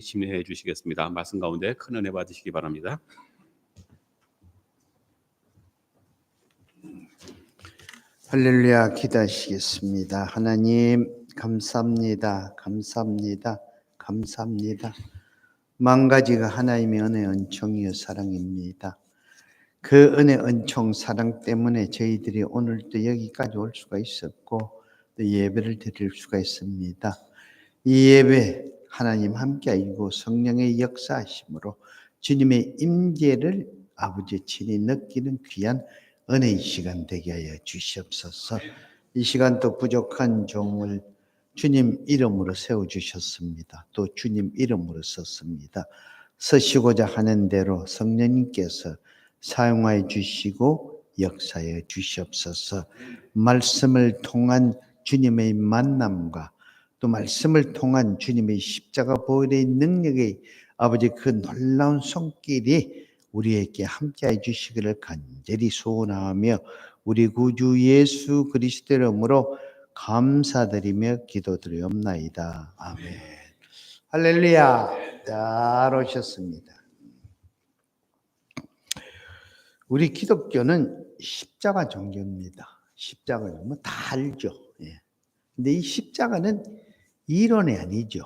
심리해 주시겠습니다. 말씀 가운데 큰 은혜 받으시기 바랍니다. 할렐루야. 기도하시겠습니다. 하나님 감사합니다. 감사합니다. 감사합니다. 만 가지가 하나님의 은혜, 은총이요 사랑입니다. 그 은혜, 은총, 사랑 때문에 저희들이 오늘도 여기까지 올 수가 있었고 또 예배를 드릴 수가 있습니다. 이 예배 하나님 함께하시고 성령의 역사하심으로 주님의 임재를 아버지 친히 느끼는 귀한 은혜의 시간 되게 하여 주시옵소서. 이 시간 또 부족한 종을 주님 이름으로 세워주셨습니다. 또 주님 이름으로 썼습니다. 쓰시고자 하는 대로 성령님께서 사용하여 주시고 역사해 주시옵소서. 말씀을 통한 주님의 만남과 또 말씀을 통한 주님의 십자가 보혈의 능력의 아버지 그 놀라운 손길이 우리에게 함께해 주시기를 간절히 소원하며 우리 구주 예수 그리스도 이름으로 감사드리며 기도드리옵나이다. 아멘. 할렐루야. 잘 오셨습니다. 우리 기독교는 십자가 종교입니다. 십자가 뭐 다 알죠. 예. 근데 이 십자가는 이론이 아니죠.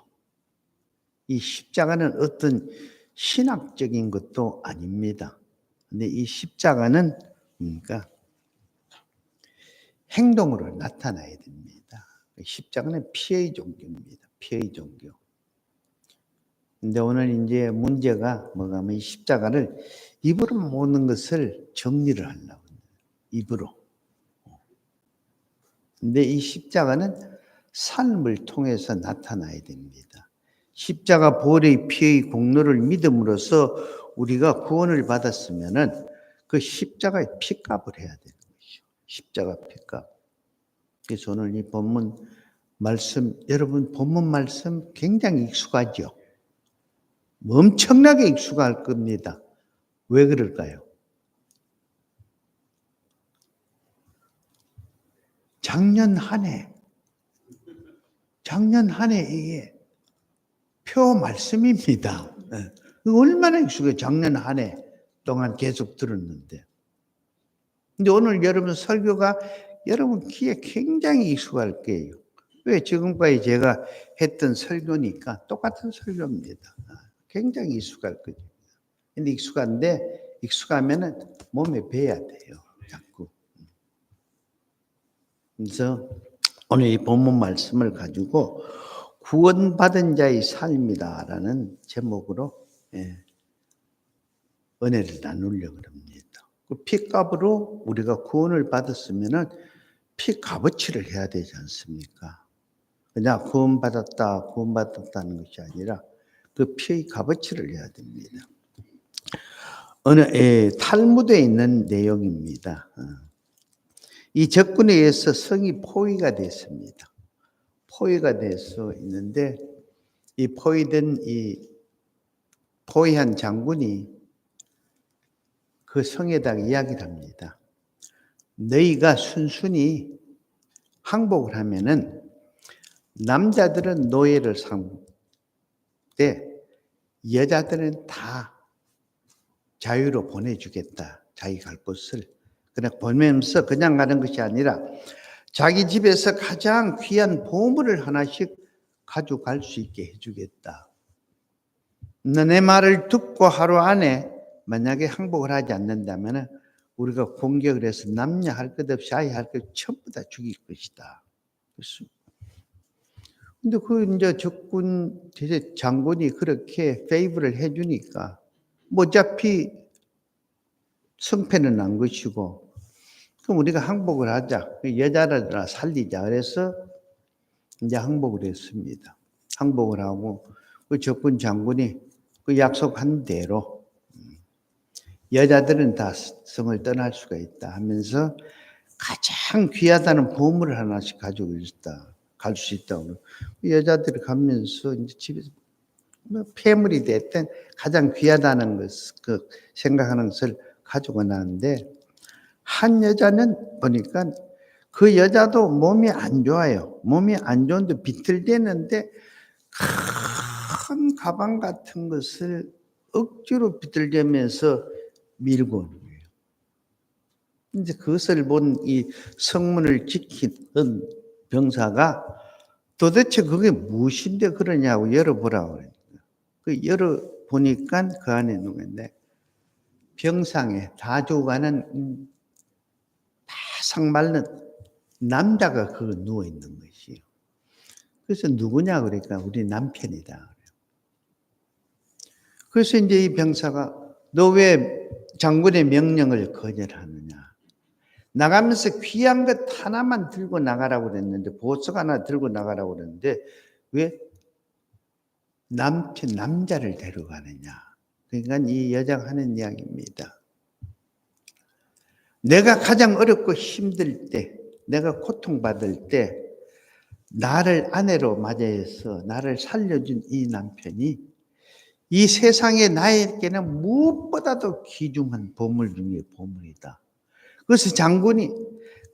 이 십자가는 어떤 신학적인 것도 아닙니다. 근데 이 십자가는 그러니까 행동으로 나타나야 됩니다. 십자가는 피의 종교입니다. 피의 종교. 근데 오늘 이제 문제가 뭐가 하면 이 십자가를 입으로 모는 것을 정리를 하려고 합니다. 입으로. 근데 이 십자가는 삶을 통해서 나타나야 됩니다. 십자가 보혈의 피의 공로를 믿음으로써 우리가 구원을 받았으면은 그 십자가의 피값을 해야 되는 것이죠. 십자가 피값. 그래서 오늘 이 본문 말씀, 여러분 본문 말씀 굉장히 익숙하죠. 엄청나게 익숙할 겁니다. 왜 그럴까요? 작년 한 해 이게 표 말씀입니다. 얼마나 익숙해요. 작년 한 해 동안 계속 들었는데. 근데 오늘 여러분 설교가 여러분 귀에 굉장히 익숙할 거예요. 왜? 지금까지 제가 했던 설교니까 똑같은 설교입니다. 굉장히 익숙할 거죠. 근데 익숙하면은 몸에 배야 돼요. 자꾸. 그래서 오늘 이 본문 말씀을 가지고 구원받은 자의 삶이다라는 제목으로 은혜를 나누려고 합니다. 그 피값으로 우리가 구원을 받았으면은 피값어치를 해야 되지 않습니까? 그냥 구원받았다는 것이 아니라 그 피의 값어치를 해야 됩니다. 탈무드에 있는 내용입니다. 이 적군에 의해서 성이 포위가 됐습니다. 포위가 돼서 있는데 이 포위한 장군이 그 성에다가 이야기를 합니다. 너희가 순순히 항복을 하면은 남자들은 노예를 삼되 여자들은 다 자유로 보내주겠다. 자기 갈 곳을. 그냥 보내면서 그냥 가는 것이 아니라 자기 집에서 가장 귀한 보물을 하나씩 가져갈 수 있게 해주겠다. 내 말을 듣고 하루 안에 만약에 항복을 하지 않는다면 우리가 공격을 해서 남녀 할 것 없이 아이 할 것 전부 다 죽일 것이다. 그렇습니다. 근데 이제 적군 장군이 그렇게 페이브를 해주니까 어차피 성패는 난 것이고 그럼 우리가 항복을 하자. 여자를 살리자. 그래서 이제 항복을 했습니다. 항복을 하고 그 적군 장군이 그 약속한 대로 여자들은 다 성을 떠날 수가 있다 하면서 가장 귀하다는 보물을 하나씩 가지고 갈 수 있다고. 여자들이 가면서 이제 집에서 폐물이 됐든 가장 귀하다는 그 생각하는 것을 가지고 나는데 한 여자는 보니까 그 여자도 몸이 안 좋아요. 몸이 안 좋은데 비틀대는데 큰 큰 가방 같은 것을 억지로 비틀대면서 밀고 오는 거예요. 이제 그것을 본 이 성문을 지키는 병사가 도대체 그게 무엇인데 그러냐고 열어보라고 그래요. 그 열어보니까 그 안에 누군데 병상에 다 죽어가는 바싹 마른 남자가 그 누워있는 것이에요. 그래서 누구냐 그러니까 우리 남편이다 그래요. 그래서 이제 이 병사가 너 왜 장군의 명령을 거절하느냐. 나가면서 귀한 것 하나만 들고 나가라고 그랬는데 보석 하나 들고 나가라고 그랬는데 왜 남자를 데려가느냐. 그러니까 이 여자가 하는 이야기입니다. 내가 가장 어렵고 힘들 때, 내가 고통받을 때 나를 아내로 맞이해서 나를 살려준 이 남편이 이 세상에 나에게는 무엇보다도 귀중한 보물 중에 보물이다. 그래서 장군이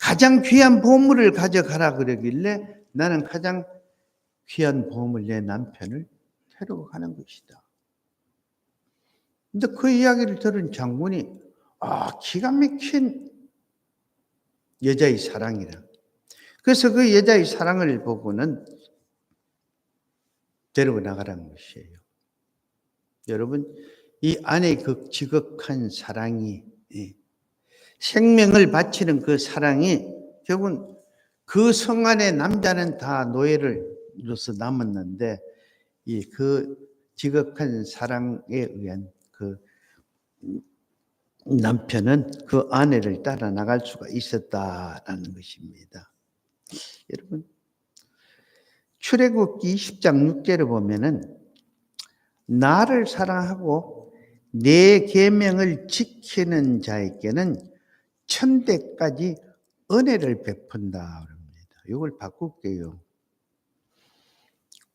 가장 귀한 보물을 가져가라 그러길래 나는 가장 귀한 보물 내 남편을 데려가는 것이다. 근데 그 이야기를 들은 장군이 기가 막힌 여자의 사랑이라. 그래서 그 여자의 사랑을 보고는 데리고 나가라는 것이에요. 여러분, 이 안에 그 지극한 사랑이, 생명을 바치는 그 사랑이 결국은 그 성 안에 남자는 다 노예로서 남았는데 그 지극한 사랑에 의한 그 남편은 그 아내를 따라 나갈 수가 있었다라는 것입니다. 여러분, 출애굽기 20장 6절을 보면은 나를 사랑하고 내 계명을 지키는 자에게는 천대까지 은혜를 베푼다 그럽니다. 이걸 바꿀게요.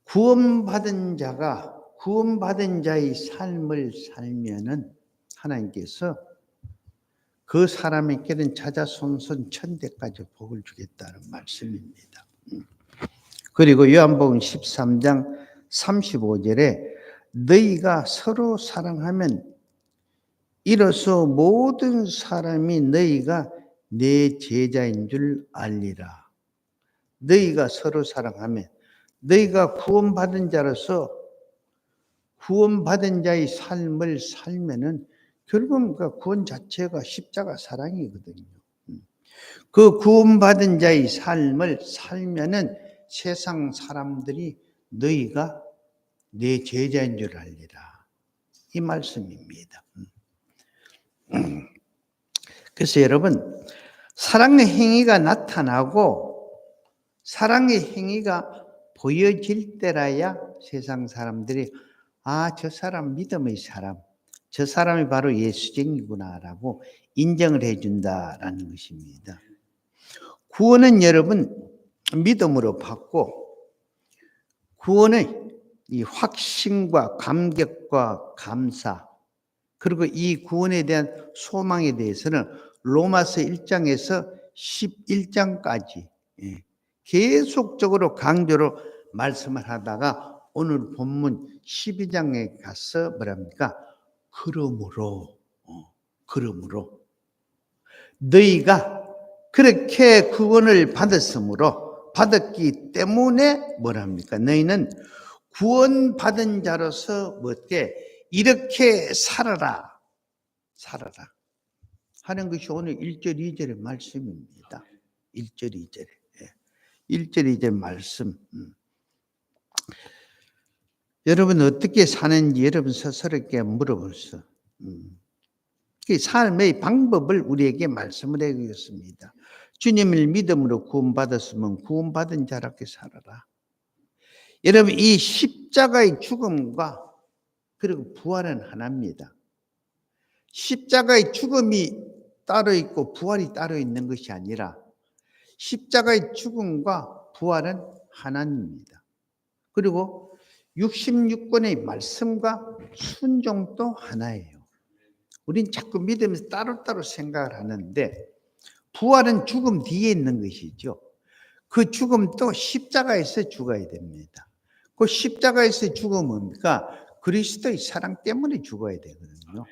구원받은 자의 삶을 살면은 하나님께서 그 사람에게는 자자손손 천대까지 복을 주겠다는 말씀입니다. 그리고 요한복음 13장 35절에 너희가 서로 사랑하면 이로써 모든 사람이 너희가 내 제자인 줄 알리라. 너희가 서로 사랑하면 너희가 구원받은 자로서 구원받은 자의 삶을 살면은 결국은 그 구원 자체가 십자가 사랑이거든요. 그 구원받은 자의 삶을 살면은 세상 사람들이 너희가 내 제자인 줄 알리라. 이 말씀입니다. 그래서 여러분, 사랑의 행위가 나타나고 사랑의 행위가 보여질 때라야 세상 사람들이 저 사람 믿음의 사람, 저 사람이 바로 예수쟁이구나라고 인정을 해준다라는 것입니다. 구원은 여러분 믿음으로 받고 구원의 이 확신과 감격과 감사 그리고 이 구원에 대한 소망에 대해서는 로마서 1장에서 11장까지 계속적으로 강조로 말씀을 하다가 오늘 본문 12장에 가서 뭐랍니까? 그러므로 너희가 그렇게 구원을 받았기 때문에 뭐랍니까? 너희는 구원받은 자로서 어떻게 이렇게 살아라 하는 것이 오늘 1절 2절의 말씀입니다. 1절 2절에 1절 2절 말씀. 여러분 어떻게 사는지 여러분 스스로에게 물어보세요. 그 삶의 방법을 우리에게 말씀을 해주셨습니다. 주님을 믿음으로 구원받았으면 구원받은 자답게 살아라. 여러분 이 십자가의 죽음과 그리고 부활은 하나입니다. 십자가의 죽음이 따로 있고 부활이 따로 있는 것이 아니라 십자가의 죽음과 부활은 하나입니다. 그리고 66권의 말씀과 순종도 하나예요. 우린 자꾸 믿으면서 따로따로 생각을 하는데 부활은 죽음 뒤에 있는 것이죠. 그 죽음도 십자가에서 죽어야 됩니다. 그 십자가에서 죽으면 뭡니까? 그리스도의 사랑 때문에 죽어야 되거든요.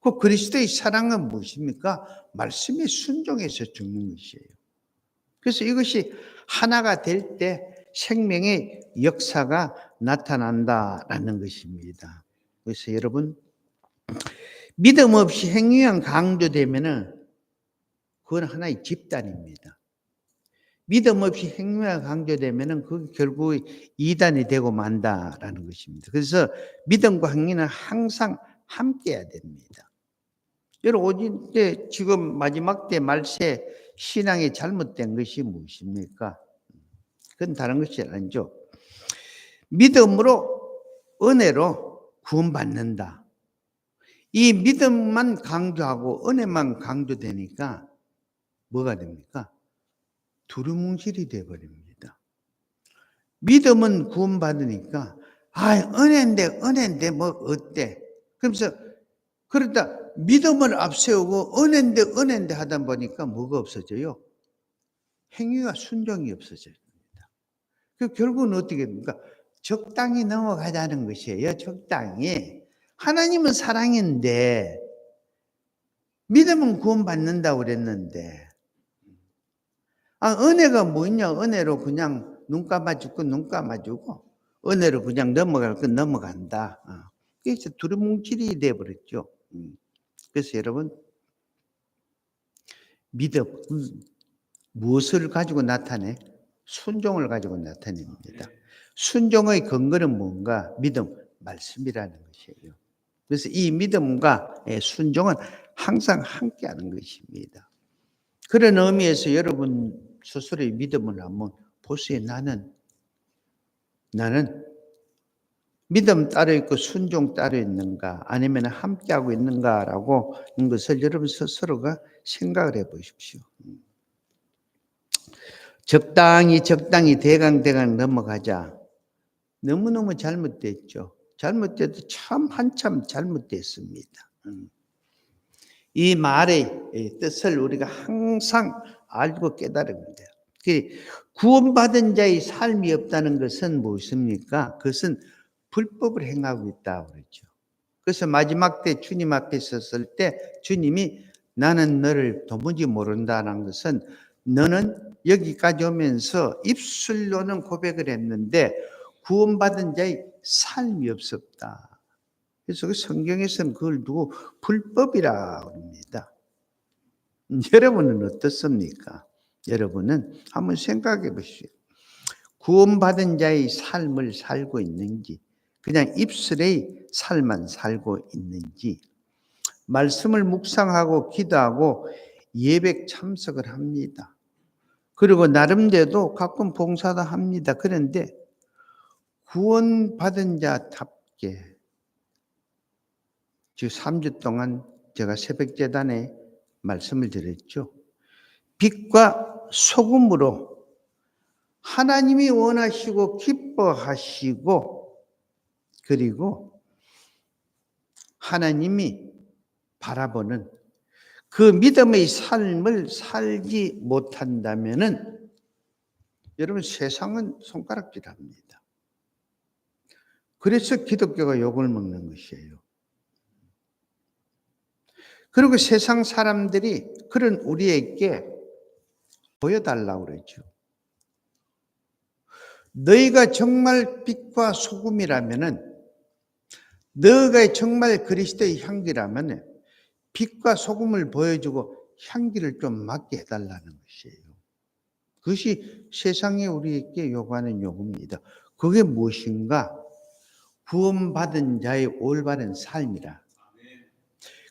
그 그리스도의 사랑은 무엇입니까? 말씀에 순종해서 죽는 것이에요. 그래서 이것이 하나가 될 때 생명의 역사가 나타난다라는 것입니다. 그래서 여러분, 믿음 없이 행위만 강조되면은 그건 하나의 집단입니다. 믿음 없이 행위가 강조되면은 그 결국 이단이 되고 만다라는 것입니다. 그래서 믿음과 행위는 항상 함께해야 됩니다. 여러분, 오늘 지금 마지막 때 말세 신앙이 잘못된 것이 무엇입니까? 그건 다른 것이 아니죠. 믿음으로 은혜로 구원받는다. 이 믿음만 강조하고 은혜만 강조되니까 뭐가 됩니까? 두루뭉실이 되어버립니다. 믿음은 구원받으니까 은혜인데 뭐 어때? 그러면서 그러다 믿음을 앞세우고 은혜인데 하다 보니까 뭐가 없어져요? 행위와 순종이 없어집니다. 그 결국은 어떻게 됩니까? 적당히 넘어가자는 것이에요. 적당히. 하나님은 사랑인데 믿음은 구원받는다고 그랬는데 은혜가 뭐냐? 은혜로 그냥 눈 감아주고 은혜로 그냥 넘어갈 건 넘어간다. 그래서 두루뭉실이 돼버렸죠. 그래서 여러분, 믿음 무엇을 가지고 나타내? 순종을 가지고 나타냅니다. 순종의 근거는 뭔가? 믿음, 말씀이라는 것이에요. 그래서 이 믿음과 순종은 항상 함께하는 것입니다. 그런 의미에서 여러분 스스로의 믿음을 한번 보세요. 나는 믿음 따로 있고 순종 따로 있는가, 아니면 함께하고 있는가라고 하는 것을 여러분 스스로가 생각을 해 보십시오. 적당히 대강 넘어가자. 너무너무 잘못됐죠. 잘못돼도 한참 잘못됐습니다. 이 말의 뜻을 우리가 항상 알고 깨달으면 돼요. 구원받은 자의 삶이 없다는 것은 무엇입니까? 그것은 불법을 행하고 있다고 그러죠. 그래서 마지막 때 주님 앞에 섰을 때 주님이 나는 너를 도무지 모른다는 것은 너는 여기까지 오면서 입술로는 고백을 했는데 구원받은 자의 삶이 없었다. 그래서 그 성경에서는 그걸 두고 불법이라고 합니다. 여러분은 어떻습니까? 여러분은 한번 생각해 보시오. 구원받은 자의 삶을 살고 있는지, 그냥 입술의 삶만 살고 있는지, 말씀을 묵상하고 기도하고 예배 참석을 합니다. 그리고 나름대로 가끔 봉사도 합니다. 그런데 구원받은 자답게 지금 3주 동안 제가 새벽재단에 말씀을 드렸죠. 빛과 소금으로 하나님이 원하시고 기뻐하시고 그리고 하나님이 바라보는 그 믿음의 삶을 살지 못한다면은 여러분 세상은 손가락질합니다. 그래서 기독교가 욕을 먹는 것이에요. 그리고 세상 사람들이 그런 우리에게 보여달라고 그러죠. 너희가 정말 빛과 소금이라면은, 너희가 정말 그리스도의 향기라면 빛과 소금을 보여주고 향기를 좀 맡게 해달라는 것이에요. 그것이 세상이 우리에게 요구하는 요구입니다. 그게 무엇인가? 구원받은 자의 올바른 삶이라.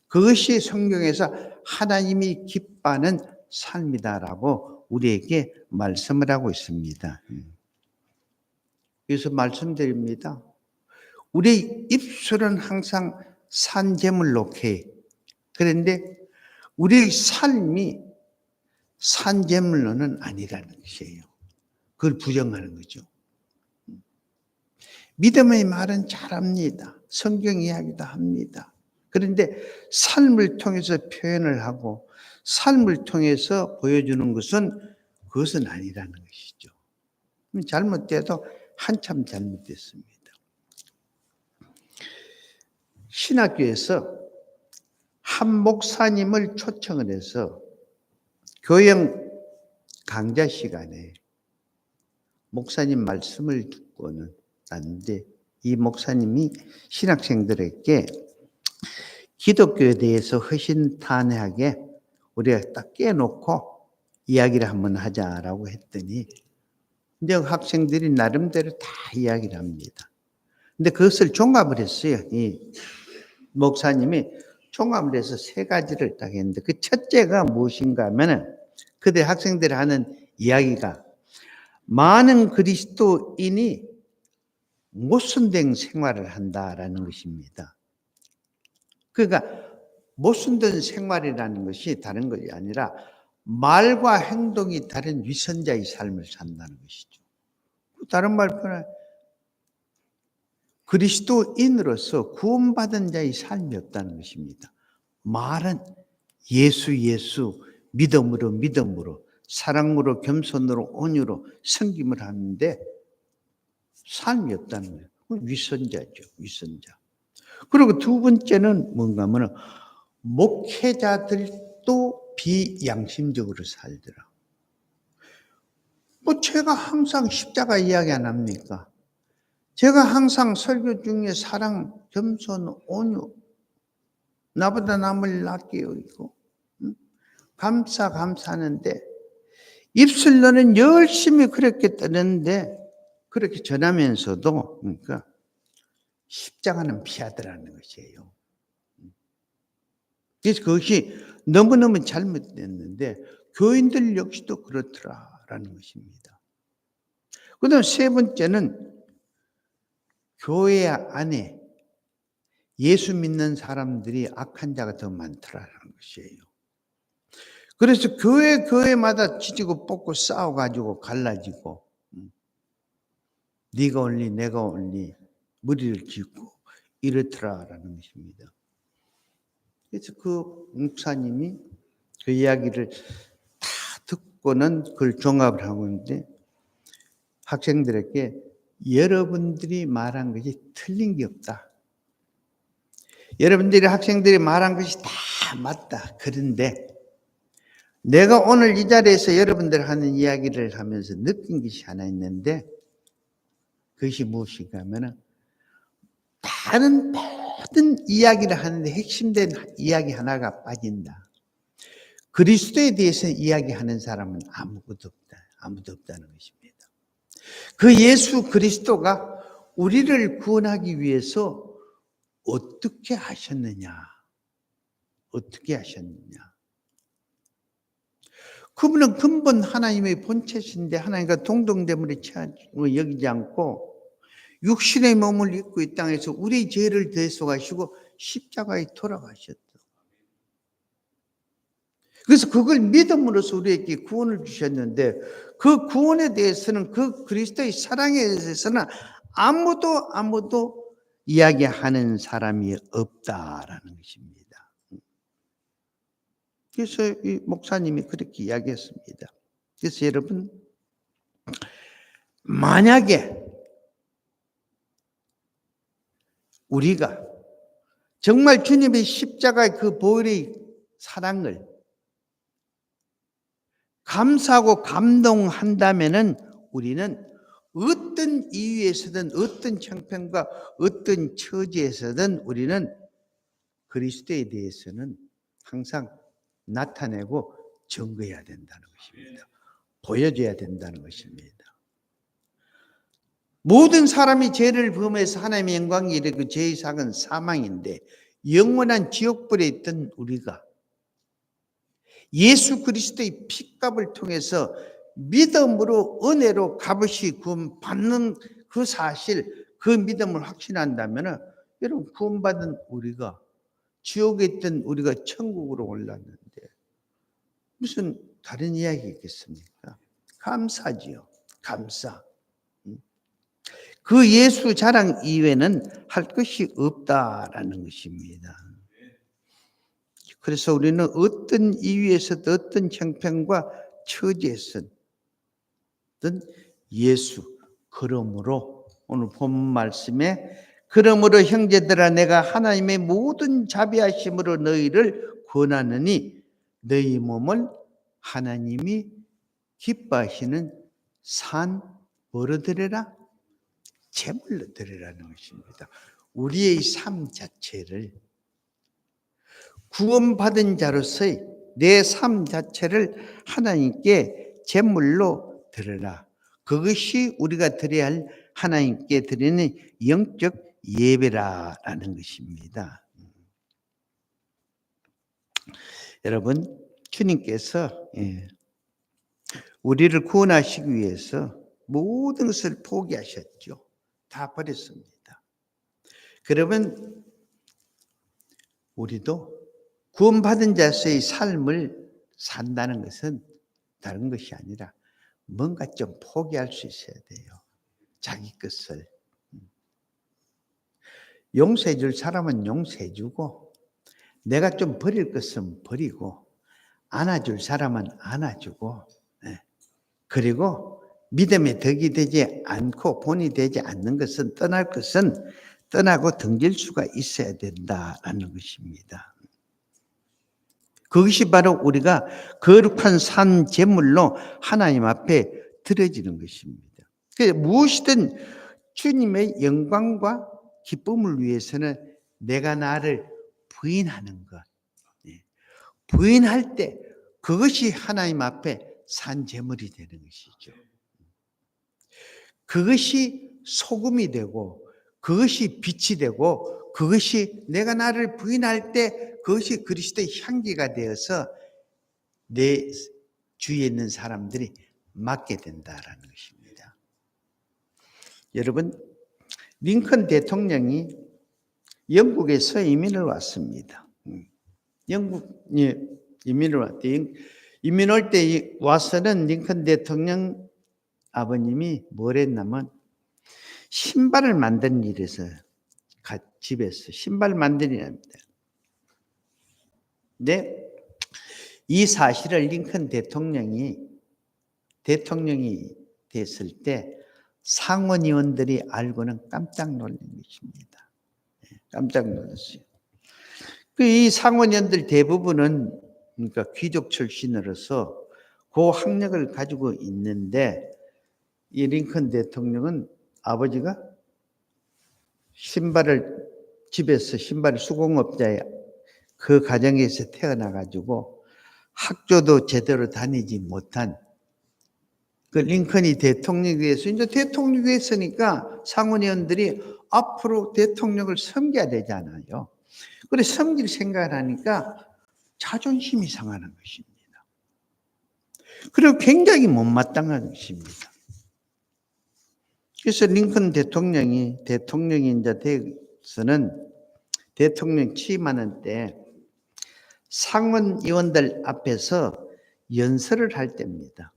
그것이 성경에서 하나님이 기뻐하는 삶이다라고 우리에게 말씀을 하고 있습니다. 그래서 말씀드립니다. 우리 입술은 항상 산재물 놓게. 그런데 우리의 삶이 산재물로는 아니라는 것이에요. 그걸 부정하는 거죠. 믿음의 말은 잘합니다. 성경 이야기도 합니다. 그런데 삶을 통해서 표현을 하고 삶을 통해서 보여주는 것은 그것은 아니라는 것이죠. 잘못돼도 한참 잘못됐습니다. 신학교에서 한 목사님을 초청을 해서 교양 강좌 시간에 목사님 말씀을 듣고는 났는데, 이 목사님이 신학생들에게 기독교에 대해서 허심탄회하게 우리가 딱 깨놓고 이야기를 한번 하자라고 했더니, 근데 학생들이 나름대로 다 이야기를 합니다. 근데 그것을 종합을 했어요. 이 목사님이 종합을 해서 세 가지를 딱 했는데, 그 첫째가 무엇인가 하면은 그들 학생들이 하는 이야기가 많은 그리스도인이 모순된 생활을 한다라는 것입니다. 그러니까 모순된 생활이라는 것이 다른 것이 아니라 말과 행동이 다른 위선자의 삶을 산다는 것이죠. 다른 말로는 그리스도인으로서 구원받은 자의 삶이 없다는 것입니다. 말은 예수, 믿음으로, 사랑으로, 겸손으로, 온유로 섬김을 하는데 삶이 없다는 거예요. 위선자죠, 위선자. 그리고 두 번째는 뭔가 하면 목회자들도 비양심적으로 살더라. 제가 항상 십자가 이야기 안 합니까? 제가 항상 설교 중에 사랑, 겸손, 온유, 나보다 남을 낮게 여기고 감사하는데 입술로는 열심히 그렇게 떠는데 그렇게 전하면서도 그러니까 십자가는 피하더라는 것이에요. 그래서 그것이 너무너무 잘못됐는데 교인들 역시도 그렇더라라는 것입니다. 그다음 세 번째는 교회 안에 예수 믿는 사람들이 악한 자가 더 많더라라는 것이에요. 그래서 교회마다 지지고 뽑고 싸워가지고 갈라지고 네가 옳니 내가 옳니 머리를 짚고 이렇더라라는 것입니다. 그래서 그 목사님이 그 이야기를 다 듣고는 그걸 종합을 하고 있는데 학생들에게 여러분들이 말한 것이 틀린 게 없다. 여러분들이 학생들이 말한 것이 다 맞다. 그런데 내가 오늘 이 자리에서 여러분들 하는 이야기를 하면서 느낀 것이 하나 있는데 그것이 무엇인가 하면 다른 모든 이야기를 하는데 핵심된 이야기 하나가 빠진다. 그리스도에 대해서 이야기하는 사람은 아무것도 없다. 아무도 없다는 것입니다. 그 예수 그리스도가 우리를 구원하기 위해서 어떻게 하셨느냐? 어떻게 하셨느냐? 그분은 근본 하나님의 본체신데 하나님과 동등됨을 여기지 않고 육신의 몸을 입고 이 땅에서 우리의 죄를 대속하시고 십자가에 돌아가셨다. 그래서 그걸 믿음으로써 우리에게 구원을 주셨는데 그 구원에 대해서는 그 그리스도의 사랑에 대해서는 아무도 이야기하는 사람이 없다라는 것입니다. 그래서 이 목사님이 그렇게 이야기했습니다. 그래서 여러분 만약에 우리가 정말 주님의 십자가의 그 보혈의 사랑을 감사하고 감동한다면은 우리는 어떤 이유에서든 어떤 형편과 어떤 처지에서든 우리는 그리스도에 대해서는 항상 나타내고 증거해야 된다는 것입니다. 보여줘야 된다는 것입니다. 모든 사람이 죄를 범해서 하나님의 영광에 이르 그 죄의 삭은 사망인데 영원한 지옥불에 있던 우리가 예수 그리스도의 피값을 통해서 믿음으로 은혜로 값없이 구원받는 그 사실, 그 믿음을 확신한다면 여러분 구원받은 우리가 지옥에 있던 우리가 천국으로 올랐는데 무슨 다른 이야기 있겠습니까? 감사지요. 감사. 그 예수 자랑 이외에는 할 것이 없다라는 것입니다. 그래서 우리는 어떤 이유에서든 어떤 형편과 처지에서든 예수, 그러므로 오늘 본 말씀에 그러므로 형제들아 내가 하나님의 모든 자비하심으로 너희를 권하느니 너희 몸을 하나님이 기뻐하시는 산 뭐로 드려라? 제물로 드리라는 것입니다. 우리의 삶 자체를 구원받은 자로서의 내 삶 자체를 하나님께 제물로 드려라. 그것이 우리가 드려야 할 하나님께 드리는 영적 예배라는 것입니다. 여러분, 주님께서 우리를 구원하시기 위해서 모든 것을 포기하셨죠. 다 버렸습니다. 그러면 우리도 구원받은 자의 삶을 산다는 것은 다른 것이 아니라 뭔가 좀 포기할 수 있어야 돼요. 자기 것을. 용서해 줄 사람은 용서해 주고 내가 좀 버릴 것은 버리고 안아줄 사람은 안아주고 그리고 믿음의 덕이 되지 않고 본이 되지 않는 것은 떠날 것은 떠나고 등질 수가 있어야 된다라는 것입니다. 그것이 바로 우리가 거룩한 산 제물로 하나님 앞에 드려지는 것입니다. 무엇이든 주님의 영광과 기쁨을 위해서는 내가 나를 부인하는 것, 부인할 때 그것이 하나님 앞에 산 제물이 되는 것이죠. 그것이 소금이 되고 그것이 빛이 되고 그것이 내가 나를 부인할 때 그것이 그리스도의 향기가 되어서 내 주위에 있는 사람들이 맡게 된다라는 것입니다. 여러분, 링컨 대통령이 영국에서 이민을 왔습니다. 영국에 이민을 왔대. 이민 올 때 와서는 링컨 대통령 아버님이 뭘 했냐면 신발을 만드는 일에서 집에서 신발 만드는 일입니다. 근데 이 사실을 링컨 대통령이 됐을 때 상원의원들이 알고는 깜짝 놀란 것입니다. 깜짝 놀랐어요. 이 상원의원들 대부분은 그러니까 귀족 출신으로서 그 학력을 가지고 있는데 이 링컨 대통령은 아버지가 집에서 신발 수공업자의 그 가정에서 태어나가지고 학교도 제대로 다니지 못한 그 링컨이 대통령이 돼서 이제 대통령이 됐으니까 상원의원들이 앞으로 대통령을 섬겨야 되잖아요. 그래서 섬길 생각을 하니까 자존심이 상하는 것입니다. 그리고 굉장히 못마땅한 것입니다. 그래서 링컨 대통령이 이제 돼서는 대통령 취임하는 때 상원의원들 앞에서 연설을 할 때입니다.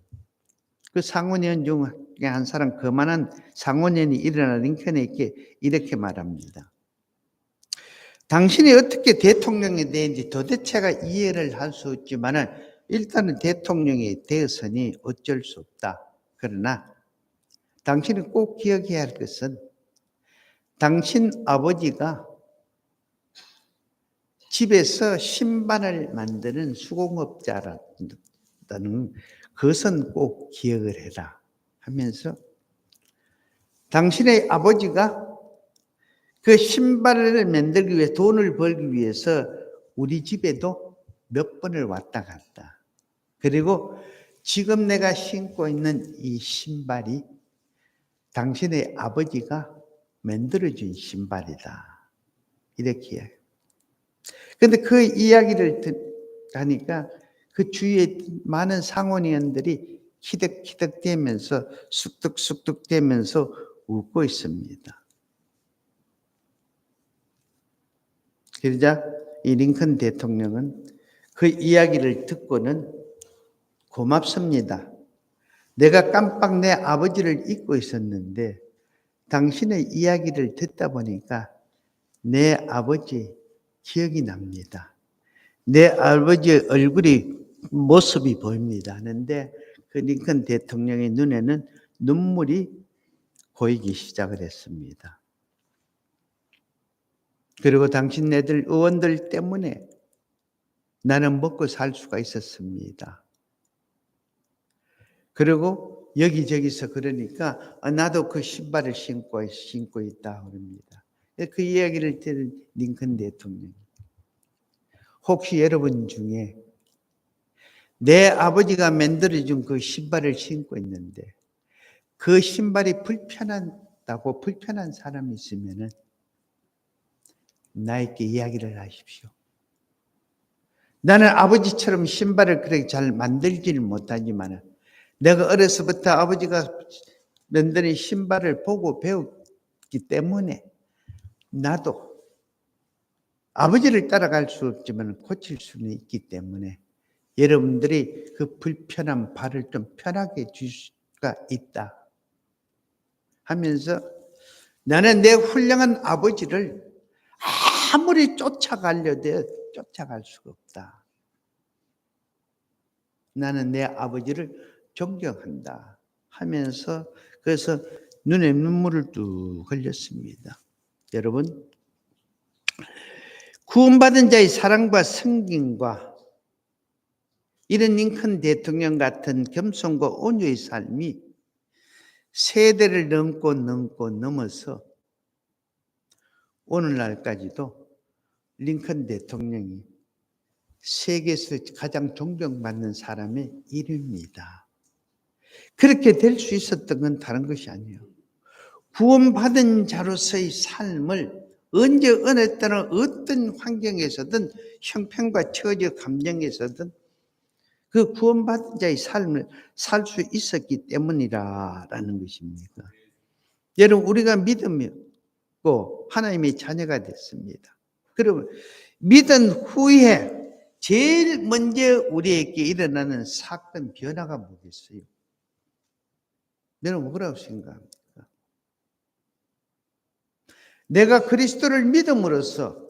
그 상원의원 중에 한 사람 그만한 상원의원이 일어나 링컨에게 이렇게 말합니다. 당신이 어떻게 대통령이 되는지 도대체가 이해를 할 수 없지만은 일단은 대통령이 되었으니 어쩔 수 없다. 그러나 당신이 꼭 기억해야 할 것은 당신 아버지가 집에서 신발을 만드는 수공업자라는 그것은 꼭 기억을 해라 하면서 당신의 아버지가 그 신발을 만들기 위해 돈을 벌기 위해서 우리 집에도 몇 번을 왔다 갔다. 그리고 지금 내가 신고 있는 이 신발이 당신의 아버지가 만들어준 신발이다. 이렇게 해요. 그런데 그 이야기를 하니까 그 주위에 많은 상원의원들이 키득키득대면서 쑥득쑥득대면서 웃고 있습니다. 그러자 이 링컨 대통령은 그 이야기를 듣고는 고맙습니다. 내가 깜빡 내 아버지를 잊고 있었는데 당신의 이야기를 듣다 보니까 내 아버지 기억이 납니다. 내 아버지의 얼굴이 모습이 보입니다 하는데 그 링컨 대통령의 눈에는 눈물이 보이기 시작을 했습니다. 그리고 당신네들 의원들 때문에 나는 먹고 살 수가 있었습니다. 그리고 여기저기서 그러니까 나도 그 신발을 신고 있다 그럽니다. 그 이야기를 들은 링컨 대통령, 혹시 여러분 중에 내 아버지가 만들어준 그 신발을 신고 있는데 그 신발이 불편하다고 불편한 사람이 있으면은 나에게 이야기를 하십시오. 나는 아버지처럼 신발을 그렇게 잘 만들지는 못하지만 내가 어려서부터 아버지가 만드는 신발을 보고 배웠기 때문에 나도 아버지를 따라갈 수 없지만 고칠 수는 있기 때문에 여러분들이 그 불편한 발을 좀 편하게 줄 수가 있다 하면서 나는 내 훌륭한 아버지를 아무리 쫓아가려도 쫓아갈 수가 없다. 나는 내 아버지를 존경한다 하면서 그래서 눈에 눈물을 뚝 흘렸습니다. 여러분, 구원받은 자의 사랑과 성김과 이런 링컨 대통령 같은 겸손과 온유의 삶이 세대를 넘어서 오늘날까지도 링컨 대통령이 세계에서 가장 존경받는 사람의 이름입니다. 그렇게 될 수 있었던 건 다른 것이 아니에요. 구원받은 자로서의 삶을 언제 어느 때나 어떤 환경에서든 형편과 처지 감정에서든 그 구원받은 자의 삶을 살 수 있었기 때문이라는 것입니다. 여러분, 우리가 믿음이고 하나님의 자녀가 됐습니다. 그러면 믿은 후에 제일 먼저 우리에게 일어나는 사건 변화가 뭐겠어요? 여러분, 뭐라고 생각합니까? 내가 그리스도를 믿음으로써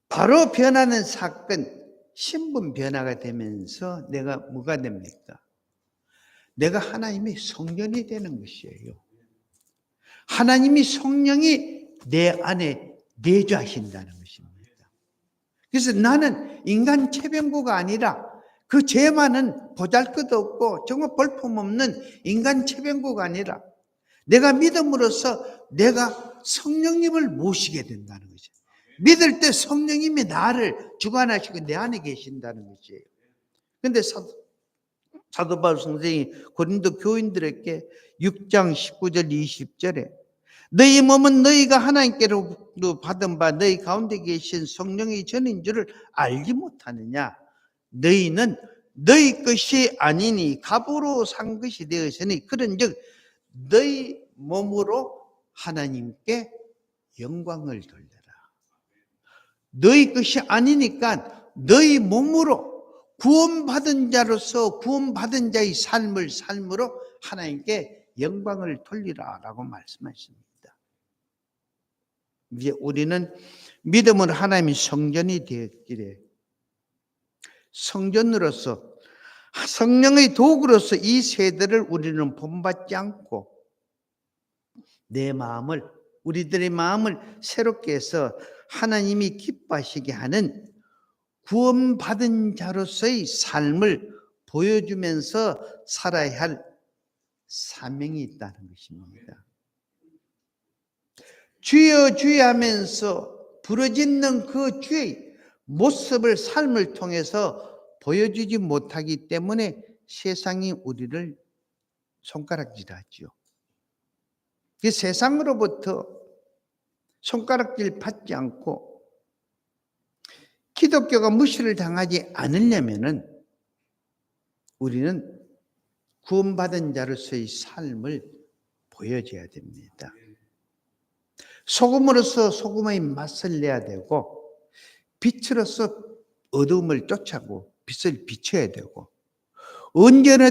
바로 변하는 사건, 신분 변화가 되면서 내가 뭐가 됩니까? 내가 하나님의 성전이 되는 것이에요. 하나님이 성령이 내 안에 내주하신다는 것입니다. 그래서 나는 인간 체병구가 아니라 그 죄만은 보잘것없고 정말 볼품없는 인간 체병구가 아니라 내가 믿음으로써 내가 성령님을 모시게 된다는 거죠. 믿을 때 성령님이 나를 주관하시고 내 안에 계신다는 것이에요. 그런데 사도 바울 선생이 고린도 교인들에게 6장 19절 20절에 너희 몸은 너희가 하나님께로 받은 바 너희 가운데 계신 성령의 전인 줄을 알지 못하느냐. 너희는 너희 것이 아니니 값으로 산 것이 되었으니 그런즉 너희 몸으로 하나님께 영광을 돌려라. 너희 것이 아니니까 너희 몸으로 구원받은 자로서 구원받은 자의 삶으로 하나님께 영광을 돌리라라고 말씀하십니다. 이제 우리는 믿음으로 하나님의 성전이 되었기에 성전으로서 성령의 도구로서 이 세대를 우리는 본받지 않고 우리들의 마음을 새롭게 해서 하나님이 기뻐하시게 하는 구원받은 자로서의 삶을 보여주면서 살아야 할 사명이 있다는 것입니다. 주여 주여 하면서 부르짖는 그 주의 모습을 삶을 통해서 보여주지 못하기 때문에 세상이 우리를 손가락질하지요. 그 세상으로부터 손가락질 받지 않고 기독교가 무시를 당하지 않으려면은 우리는 구원받은 자로서의 삶을 보여줘야 됩니다. 소금으로서 소금의 맛을 내야 되고 빛으로서 어두움을 쫓아고 빛을 비춰야 되고 언제나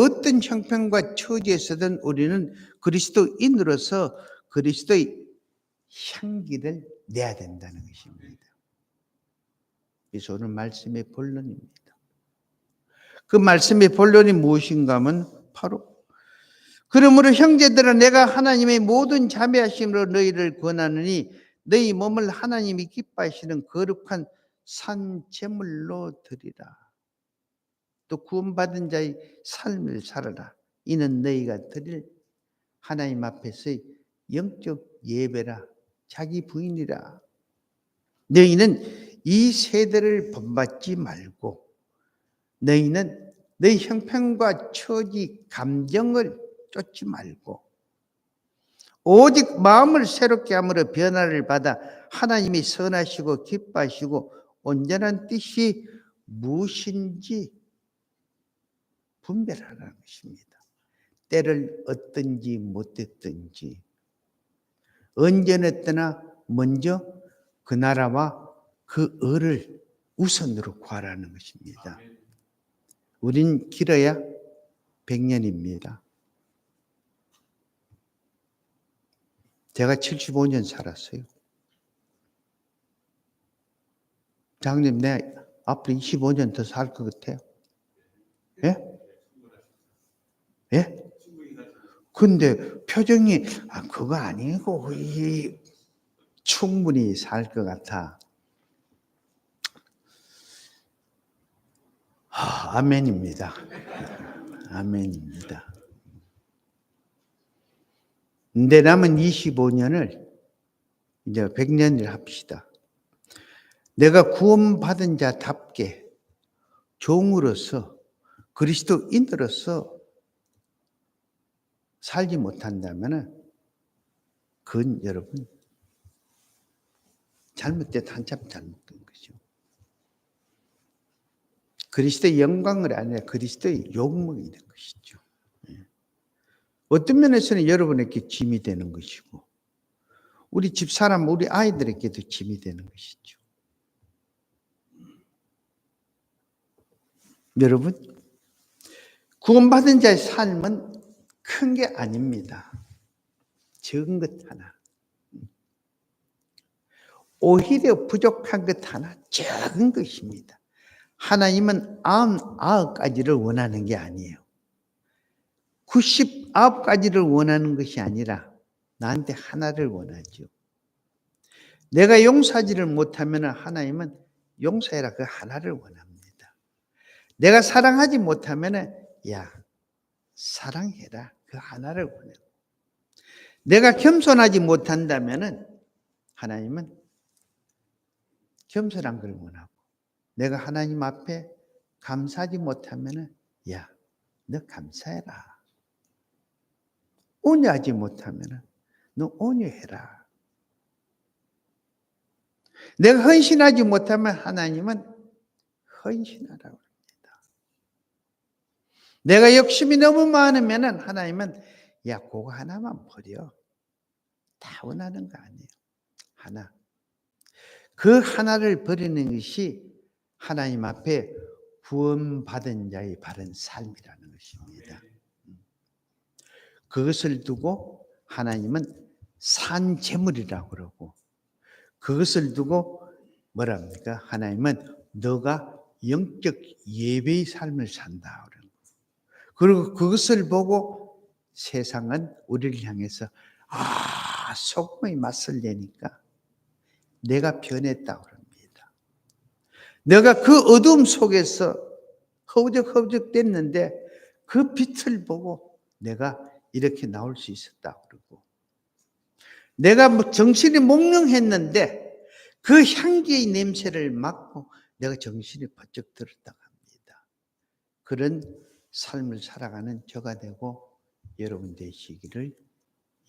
어떤 형편과 처지에서든 우리는 그리스도인으로서 그리스도의 향기를 내야 된다는 것입니다. 그래서 오늘 말씀의 본론입니다. 그 말씀의 본론이 무엇인가 하면 바로 그러므로 형제들아 내가 하나님의 모든 자비하심으로 너희를 권하느니 너희 몸을 하나님이 기뻐하시는 거룩한 산 제물로 드리라. 또 구원받은 자의 삶을 살아라. 이는 너희가 드릴 하나님 앞에서의 영적 예배라. 자기 부인이라. 너희는 이 세대를 본받지 말고 너희는 너희 형편과 처지 감정을 쫓지 말고 오직 마음을 새롭게 함으로 변화를 받아 하나님이 선하시고 기뻐하시고 온전한 뜻이 무엇인지 분별하라는 것입니다. 때를 얻든지 못했든지 언제나 먼저 그 나라와 그 의를 우선으로 구하라는 것입니다. 우린 길어야 100년입니다. 제가 75년 살았어요. 장님, 내 앞으로 25년 더 살 것 같아요. 예? 예? 근데 표정이 그거 아니고 충분히 살 것 같아. 아멘입니다. 아멘입니다. 내 남은 25년을 이제 100년을 합시다. 내가 구원받은 자답게 종으로서 그리스도인으로서 살지 못한다면 그건 여러분 한참 잘못된 거죠. 그리스도의 영광을 아니라 그리스도의 욕먹이 된 것이죠. 어떤 면에서는 여러분에게 짐이 되는 것이고 우리 집사람, 우리 아이들에게도 짐이 되는 것이죠. 여러분, 구원받은 자의 삶은 큰 게 아닙니다. 적은 것 하나. 오히려 부족한 것 하나, 적은 것입니다. 하나님은 99가지를 원하는 게 아니에요. 99가지를 원하는 것이 아니라 나한테 하나를 원하죠. 내가 용서하지를 못하면 하나님은 용서해라 그 하나를 원합니다. 내가 사랑하지 못하면 야 사랑해라 그 하나를 원해요. 내가 겸손하지 못한다면 하나님은 겸손한 걸 원하고 내가 하나님 앞에 감사하지 못하면 야 너 감사해라. 온유하지 못하면 너 온유해라. 내가 헌신하지 못하면 하나님은 헌신하라고 합니다. 내가 욕심이 너무 많으면 하나님은 야 그거 하나만 버려. 다 원하는 거 아니에요. 하나. 그 하나를 버리는 것이 하나님 앞에 구원받은 자의 바른 삶이라는 것입니다. 그것을 두고 하나님은 산 제물이라고 그러고 그것을 두고 뭐랍니까? 하나님은 너가 영적 예배의 삶을 산다. 그리고 그것을 보고 세상은 우리를 향해서 소금의 맛을 내니까 내가 변했다고 합니다. 내가 그 어둠 속에서 허우적허우적 됐는데 그 빛을 보고 내가 이렇게 나올 수 있었다고 그러고 내가 정신이 몽롱했는데 그 향기의 냄새를 맡고 내가 정신이 번쩍 들었다고 합니다. 그런 삶을 살아가는 저가 되고 여러분 되시기를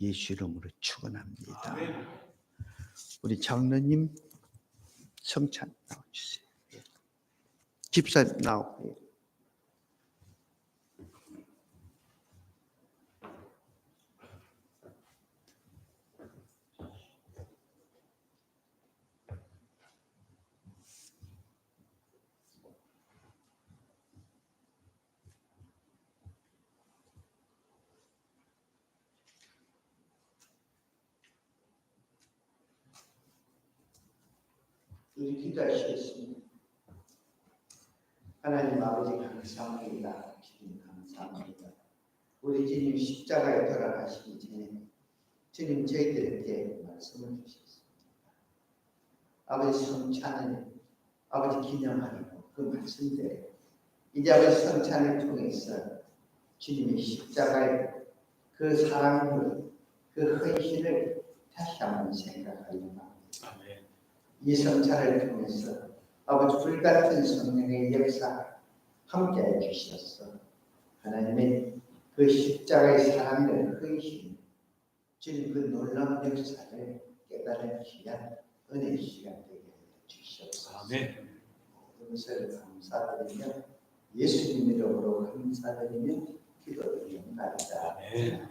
예수 이름으로 축원합니다. 우리 장로님 성찬 나와주세요. 집사님 나오고. 우리 기도하시겠습니다. 하나님 아버지 감사합니다. 주님 감사합니다. 우리 주님 십자가에 돌아가시기 전에 주님 저희들에게 말씀을 주셨습니다. 아버지 성찬을 아버지 기념하는 그 말씀대로 이제 아버지 성찬을 통해서 주님의 십자가의 그 사랑을 그 헌신을 다시 한번 생각하려고 합니다. 이 성찬을 통해서 아버지 불같은 성령의 역사 함께해 주셔서 하나님의 그 십자가의 사랑을 헌신 주님 그 놀라운 역사를 깨달은 귀한 은혜의 시간 되게 주시옵소서. 아멘. 그것을 감사드리며 예수님 이름으로 감사드리며 기도드립니다. 아멘.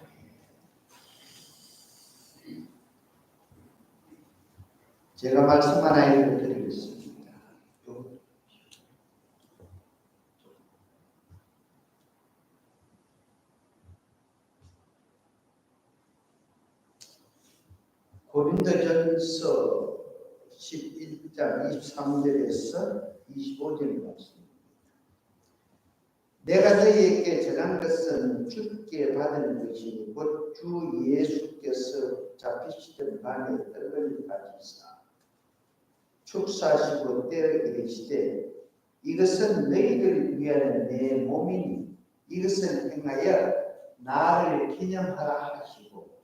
제가 말씀 하나 읽어드리겠습니다. 고린도전서 11장 23절에서 25절 말씀입니다. 내가 너희에게 전한 것은 주께 받은 것이 곧 주 예수께서 잡히시던 밤에 떡을 가지사 축사하시고 떼어 이르시되 이것은 너희를 위하는 내 몸이니 이것을 행하여 나를 기념하라 하시고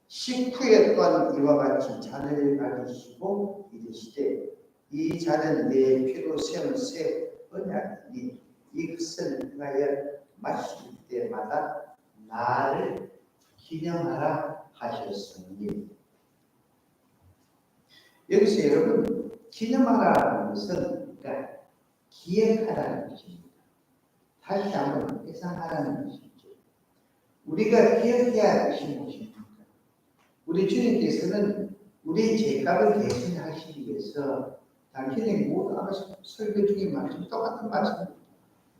식후에 또한 이와 같이 잔을 가지시고 이르시되 이 잔은 내 피로 세운 새 언약이니 이것을 행하여 마실 때마다 나를 기념하라 하셨으니 여기서 여러분 기념하라는 것은 그러니까 기억하라는 것입니다. 다시 한번 회상하라는 것이죠. 우리가 기억해야 할 것이 무엇입니까? 우리 주님께서는 우리 죄값을 대신하시기 위해서 당신의 모든 설교 중에 말씀 똑같은 말씀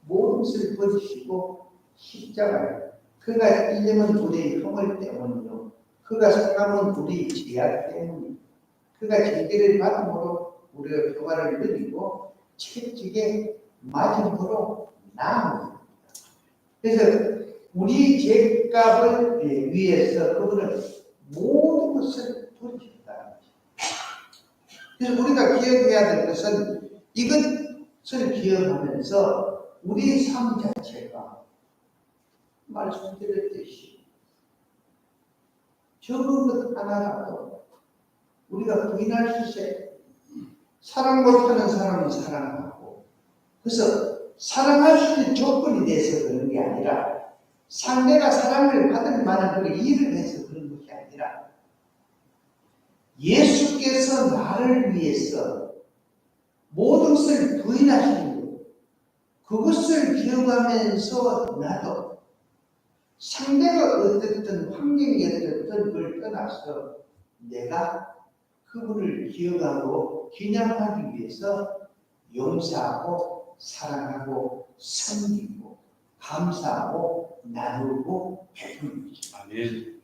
모든 것을 버리시고 십자가에 그가 이름은 우리의 혐을 때문이요 그가 상함은 우리의 죄악 때문이요 그가 징계를 받음으로 우리가 평화를 누리고 채찍에 맞음으로 나옵니다. 그래서 우리 죄값을 위해서 그분은 모든 것을 버리셨다는 것입니다. 그래서 우리가 기억해야 될 것은 이것을 기억하면서 우리의 삶 자체가 말씀드렸듯이 적은 것 하나라도 우리가 부인할 수 있어요. 사랑 못하는 사람은 사랑하고 그래서 사랑할 수 있는 조건이 돼서 그런 게 아니라 상대가 사랑을 받을 만한 그 일을 해서 그런 것이 아니라 예수께서 나를 위해서 모든 것을 부인하시는 것 그것을 기억하면서 나도 상대가 어떻든 환경이 어떻든 그걸 떠나서 내가 그분을 기억하고 기념하기 위해서 용서하고 사랑하고 섬기고 감사하고 나누고 베푸는 것입니다. 아멘.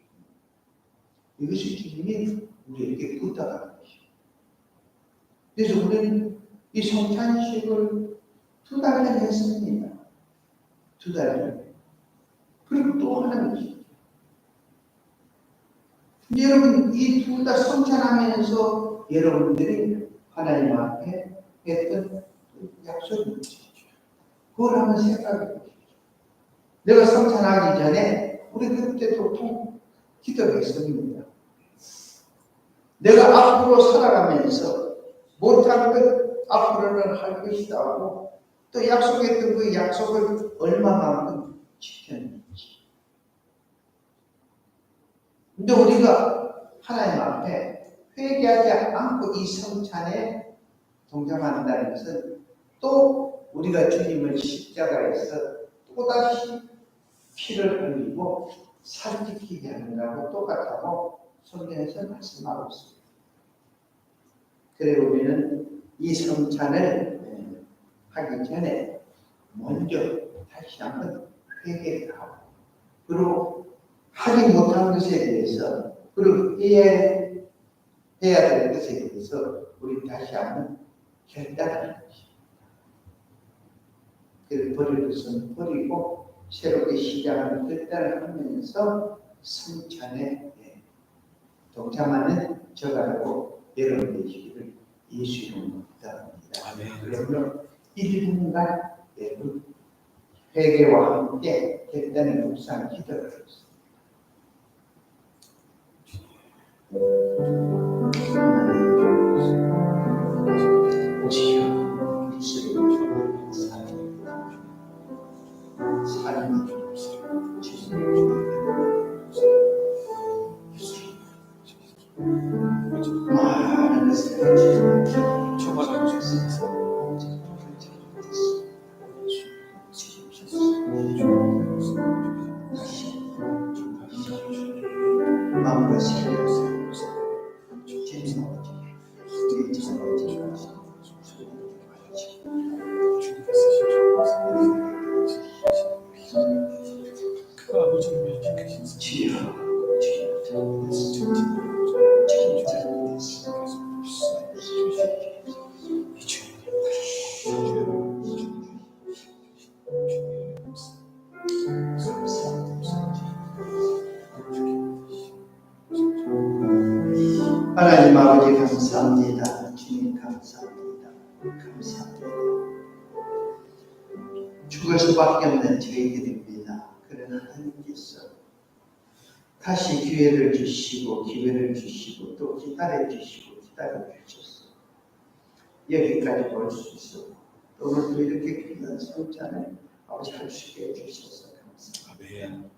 이것이 주님이 우리에게 부탁하는 것입니다. 그래서 우리는 이 성찬식을 2달 전에 했습니다. 2달 전에. 그리고 또 하는 것입니다. 근데 여러분 이 2달 성찬하면서 여러분들이 하나님 앞에 했던 약속이 있죠. 그걸 한번 생각해 보십시오. 내가 성찬하기 전에 우리 그때 보통 기도했습니다. 내가 앞으로 살아가면서 못한 것 앞으로는 할 것이다 하고 또 약속했던 그 약속을 얼마만큼 지켰는지. 근데 우리가 하나님 앞에 회개하지 않고 이 성찬에 동참한다는 것은 또 우리가 주님을 십자가에서 또다시 피를 흘리고 살찌키게 하는 것하고 똑같다고 성경에서 말씀하고 있습니다. 그래 우리는 이 성찬을 하기 전에 먼저 다시 한번 회개를 하고 그리고 하지 못한 것에 대해서 그리고 해야 될 것에 대해서 우리 다시 한번 결단하는 것입니다. 그래서 버릴 것은 버리고 새롭게 시작하는 결단을 하면서 성찬에 동참하는 저가라고 여러분 되시기를 예수 이름으로 기도합니다. 그러므로 1분간 회개와 함께 결단의 묵상 기도를 하겠습니다. 많은 것을 마음과 생각을 하나님 아버지 감사합니다. 주님 감사합니다. 감사합니다. 죽을 수밖에 없는 저희들입니다. 그러나 하나님께서 다시 기회를 주시고 또 기다려 주시고 기다려 주셔서 여기까지 올 수 있었고 또 오늘도 이렇게 귀한 성찬을 아버지 할 수 있게 해주셔서 감사합니다.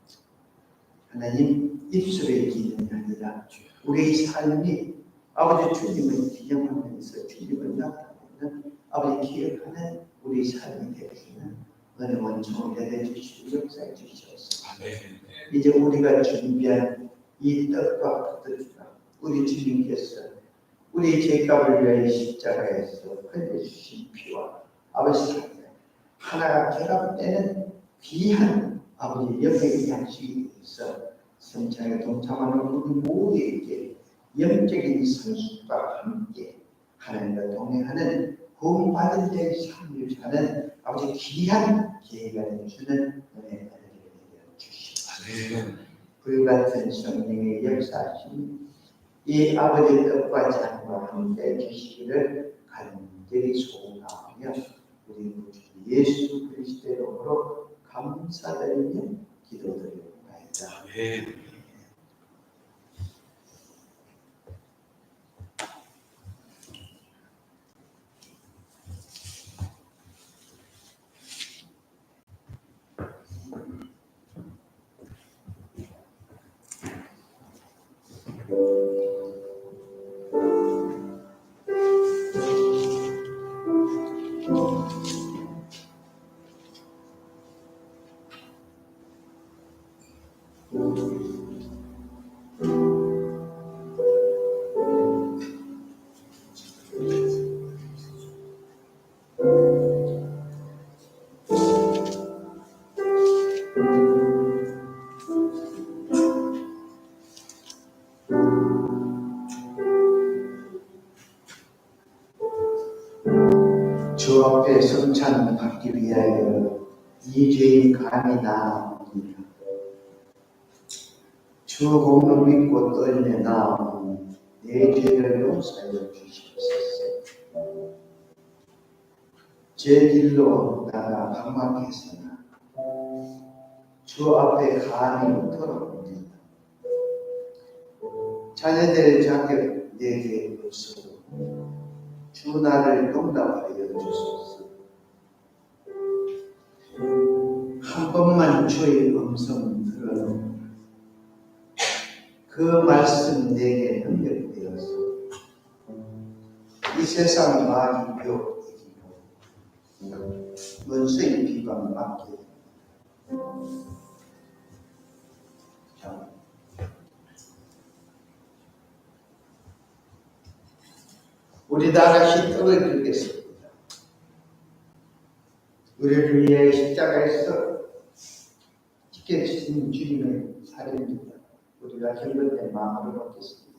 하나님 입술의 기능이 아니라 우리의 삶이 아버지 주님을 기념하면서 주님을 나타내는 아버지 기억하는 우리 삶이 되시는 은혜원 총대해 주시고 역사해 주셔서 이제 우리가 준비한 이 떡과 그릇과 우리 주님께서 우리 죄값을 위하여 십자가에서 흘려주신 피와 아버지 사랑에 하나가 결합되는 귀한 아버지 영의 양식이 있어 성찬에 동참하는 우리 모두에게 영적인 성숙과 함께 하나님과 동행하는 구원받은 자의 삶을 사는 아버지 귀한 기회가 되어주는 은혜를 주시옵소서. 불같은 성령의 역사하심 이 아버지의 뜻과 잔과 함께 주시기를 간절히 소원하며 우리 구주 예수 그리스도의 이름으로 감사드리며 기도드리옵나이다. 아멘. 주 앞에 성찬을 받기 위하여 이 죄인 감히 나아옵니다. 주 공로 믿고 떨며 나아오니 내 죄를 용서하여 주시옵소서. 제 길로 나가 방황했으나 주 앞에 감히 돌아옵니다. 자녀될 자격 내게 없으므로 주 나를 용납하여 주소서. 한 번만 주의 음성 들어놓으면 그 말씀 내게 능력되어서 이 세상 마귀 벽 이기고 원수의 비방 받게 됩니다. 우리 다 같이 떡을 들겠습니다. 우리를 위해 십자가에서 지켜주신 주님의 사랑입니다. 우리가 결론된 마음으로 받겠습니다.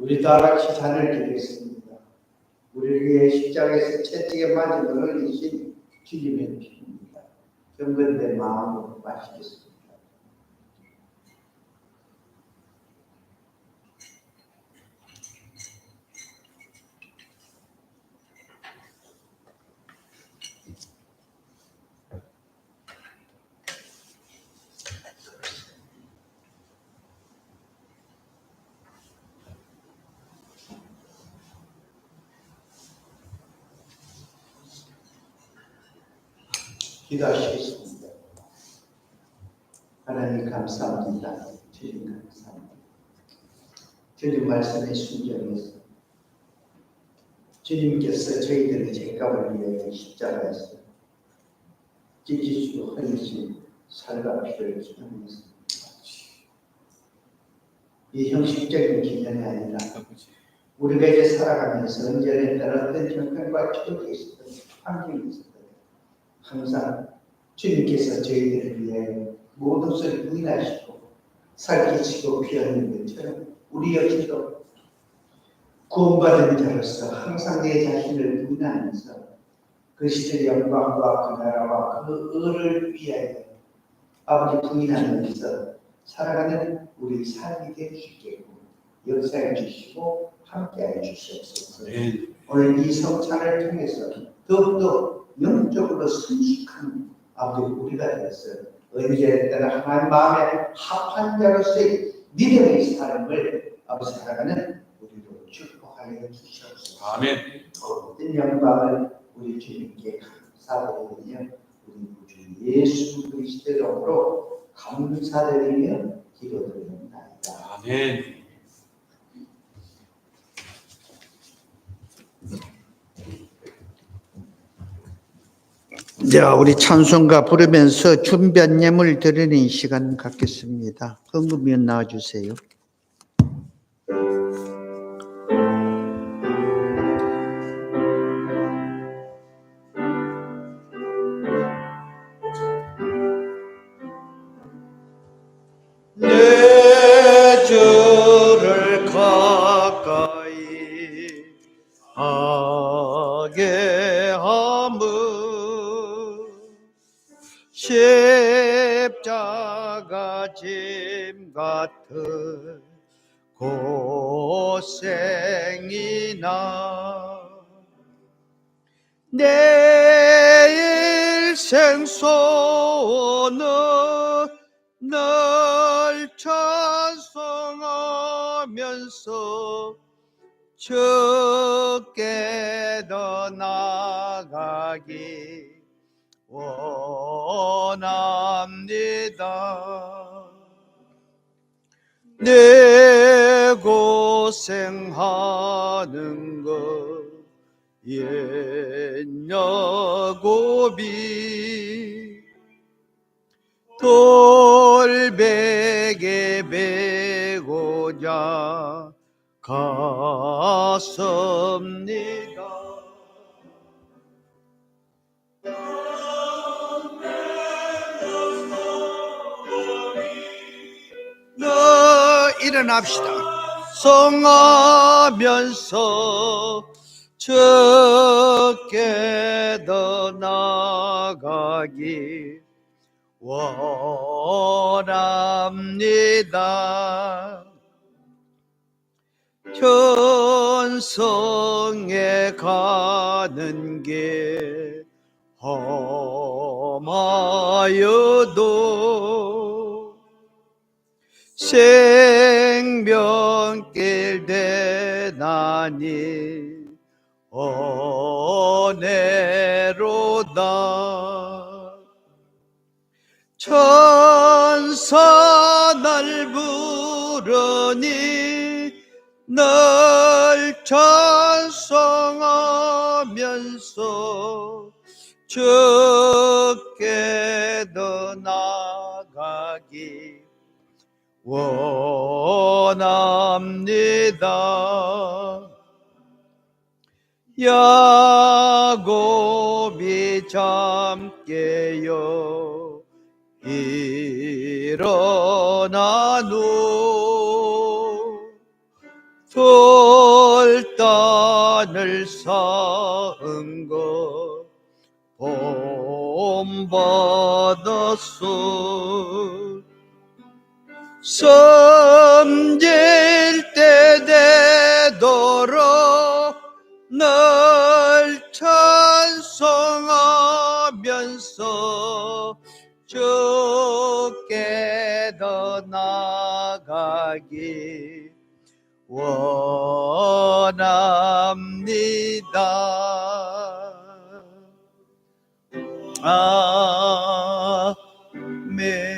우리 다 같이 잔을 드리겠습니다. 우리를 위해 십자가에서 채찍에 맞음을 흘리신 주님의 피입니다. 경건된 마음으로 마시겠습니다. 기도하시겠습니다. 하나님 감사합니다. 주님 감사합니다. 주님 말씀에 순종해서 주님께서 저희들의 죄값을 위해 십자가에서 찢으시고 흘리신 살과 피를 기념해서 이 형식적인 기념이 아니라 우리가 이제 살아가면서 언제나 어떤 형편과 처해 있었던 환경이 있었던 항상 주님께서 저희들을 위해 모든 것을 부인하시고 살기시고 피하는 것처럼 우리 역시도 구원받은 자로서 항상 내 자신을 부인하면서 그리스도의 영광과 그 나라와 그 의를 위하여 아버지 부인하면서 살아가는 우리 삶이 될 수 있겠고 역사해 주시고 함께해 주시옵소서. 오늘 이 성찬을 통해서 더욱더 영적으로 성숙한 아버지 우리가 되어서 언제나 하나님 마음에 합한 자로서의 믿음의 삶을 아버지 살아가는 우리로 축복하여 주시옵소서. 아멘. 모든 영광을 우리 주님께 감사드리며 우리 주 예수 그리스도의 이름으로 감사드리며 기도드립니다. 아멘. 자, 우리 찬송가 부르면서 준비한 예물 드리는 시간 갖겠습니다. 헌금위원 나와주세요. 내 주를 가까이 하게 함은 십자가 짐 같은 고생이나 내 일생 소원은 널 찬송하면서 주께 더 나아가기 원합니다. 내 고생하는 것 옛여고비 돌베개 베고자 갔습니다. 일어납시다. 성하면서 주께 더 나아가기 원합니다. 천성에 가는 길 험하여도 생명길 대나니 은혜로다. 천사 날 부르니 널 찬송하면서 주께 더 나아가기 원합니다. 야곱이 잠깨요 일어나노 결단을 쌓은 것 본받았소. 섬질 때 되도록 널 찬송하면서 주께 더 나아가기 원합니다. 아멘.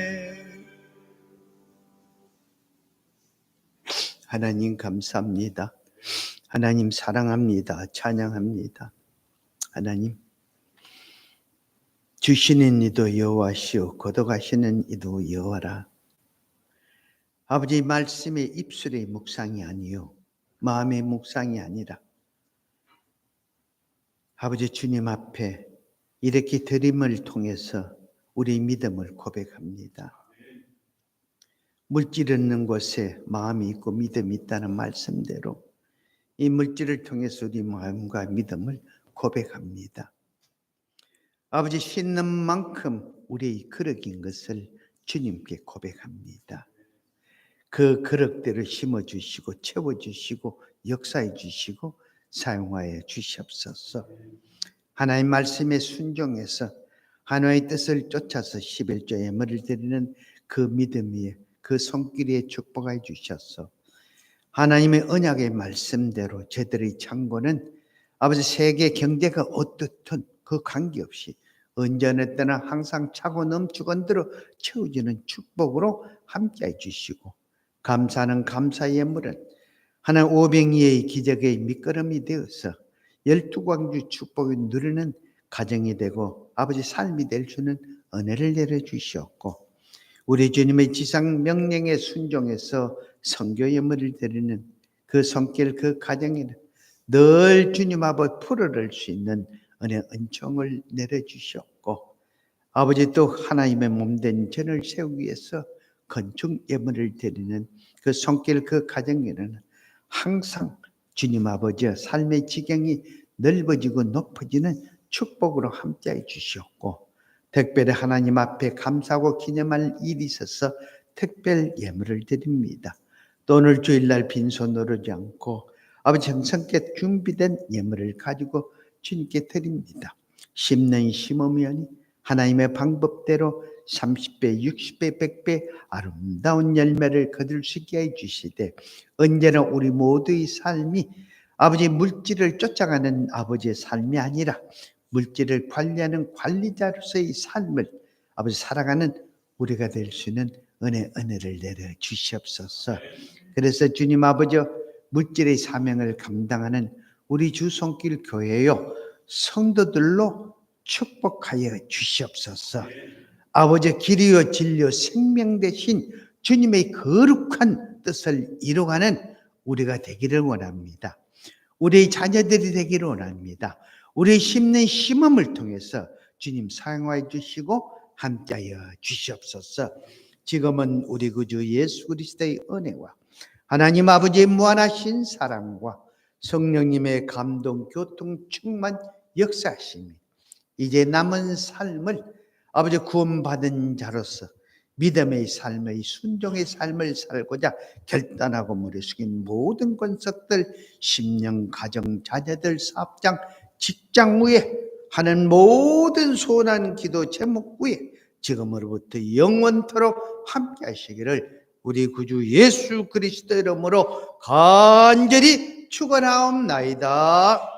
하나님 감사합니다. 하나님 사랑합니다. 찬양합니다. 하나님, 주시는 이도 여호와시오 거둬가시는 이도 여호와라. 아버지, 말씀의 입술의 묵상이 아니요 마음의 묵상이 아니라 아버지 주님 앞에 이렇게 드림을 통해서 우리 믿음을 고백합니다. 물질 있는 곳에 마음이 있고 믿음이 있다는 말씀대로 이 물질을 통해서 우리 마음과 믿음을 고백합니다. 아버지, 씻는 만큼 우리의 그릇인 것을 주님께 고백합니다. 그 그릇대로 심어주시고 채워주시고 역사해 주시고 사용하여 주시옵소서. 하나님 말씀에 순종해서 하나님의 뜻을 쫓아서 11조 예물을 드리는 그 믿음 위에 그 손길에 축복해 주셔서 하나님의 언약의 말씀대로 저들의 창고는 아버지 세계 경제가 어떻든 그 관계없이 언제 어느 때나 항상 차고 넘치건대로 채워지는 축복으로 함께해 주시고 감사는 감사 예물은 하나님 오병이의 기적의 밑거름이 되어서 12광주 축복을 누리는 가정이 되고 아버지 삶이 될 수는 은혜를 내려주시옵고 우리 주님의 지상 명령에 순종해서 선교 예물을 드리는 그 손길 그 가정에는 늘 주님 아버지 풀어낼 수 있는 은혜 은총을 내려주시옵고 아버지 또 하나님의 몸된 전을 세우기 위해서 건축 예물을 드리는 그 손길 그 가정에는 항상 주님 아버지의 삶의 지경이 넓어지고 높아지는 축복으로 함께해 주시옵고 특별히 하나님 앞에 감사하고 기념할 일이 있어서 특별 예물을 드립니다. 또 오늘 주일날 빈손으로 오지 않고 아버지 정성껏 준비된 예물을 가지고 주님께 드립니다. 심는 심으면 하나님의 방법대로 30배, 60배, 100배 아름다운 열매를 거둘 수 있게 해주시되 언제나 우리 모두의 삶이 아버지 물질을 쫓아가는 아버지의 삶이 아니라 물질을 관리하는 관리자로서의 삶을 아버지 살아가는 우리가 될 수 있는 은혜를 내려 주시옵소서. 그래서 주님 아버지 물질의 사명을 감당하는 우리 주 손길 교회요 성도들로 축복하여 주시옵소서. 아버지 길이요 진리요 생명 되신 주님의 거룩한 뜻을 이루어가는 우리가 되기를 원합니다. 우리의 자녀들이 되기를 원합니다. 우리의 심는 심음을 통해서 주님 사용하여 주시고 함께하여 주시옵소서. 지금은 우리 구주 예수 그리스도의 은혜와 하나님 아버지의 무한하신 사랑과 성령님의 감동, 교통, 충만 역사하심이 이제 남은 삶을 아버지 구원받은 자로서 믿음의 삶의 순종의 삶을 살고자 결단하고 무리 숙인 모든 권석들, 심령, 가정, 자녀들, 사업장, 직장 위에 하는 모든 소원한 기도 제목 위에 지금으로부터 영원토록 함께 하시기를 우리 구주 예수 그리스도 이름으로 간절히 축원하옵나이다.